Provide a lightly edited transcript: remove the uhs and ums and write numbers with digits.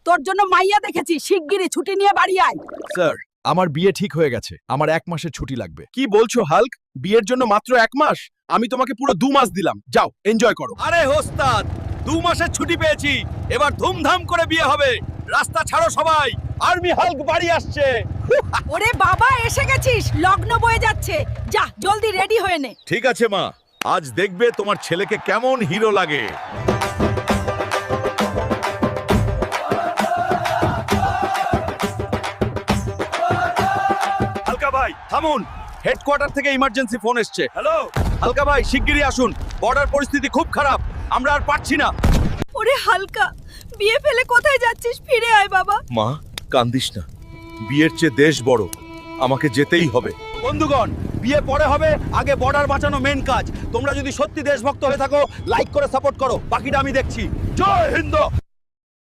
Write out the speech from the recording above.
তোর জন্য মাইয়া দেখেছি, শিগগিরই ছুটি নিয়ে বাড়ি আয়। স্যার, আমার বিয়ে ঠিক হয়ে গেছে, আমার 1 মাসের ছুটি লাগবে। কি বলছো হাল্ক? বিয়ের জন্য মাত্র 1 মাস? আমি তোমাকে পুরো 2 মাস দিলাম, যাও এনজয় করো। আরে ওস্তাদ, 2 মাসের ছুটি পেয়েছি, এবার ধুমধাম করে বিয়ে হবে। রাস্তা ছাড়ো সবাই, আর্মি হাল্ক বাড়ি আসছে। ওরে বাবা, এসে গেছিস, লগ্ন বয়ে যাচ্ছে, যা জলদি রেডি হয়ে নে। ঠিক আছে মা, আজ দেখবে তোমার ছেলেকে কেমন হিরো লাগে। হালকা ভাই থামুন, হেডকোয়ার্টার থেকে ইমার্জেন্সি ফোন এসছে। হ্যালো হালকা ভাই, শিগগিরই আসুন, বর্ডার পরিস্থিতি খুব খারাপ, আমরা আর পারছি না। ওরে হালকা, বিয়ে ফেলে কোথায় যাচ্ছিস? ফিরে আয় বাবা। মা কান্দিস না, বিয়ের চেয়ে দেশ বড়, আমাকে যেতেই হবে। বন্ধুগণ, বিয়ে পরে হবে, আগে বর্ডার বাঁচানো মেন কাজ। তোমরা যদি সত্যি দেশভক্ত হয়ে থাকো, লাইক করে সাপোর্ট করো, বাকিটা আমি দেখছি। জয় হিন্দ।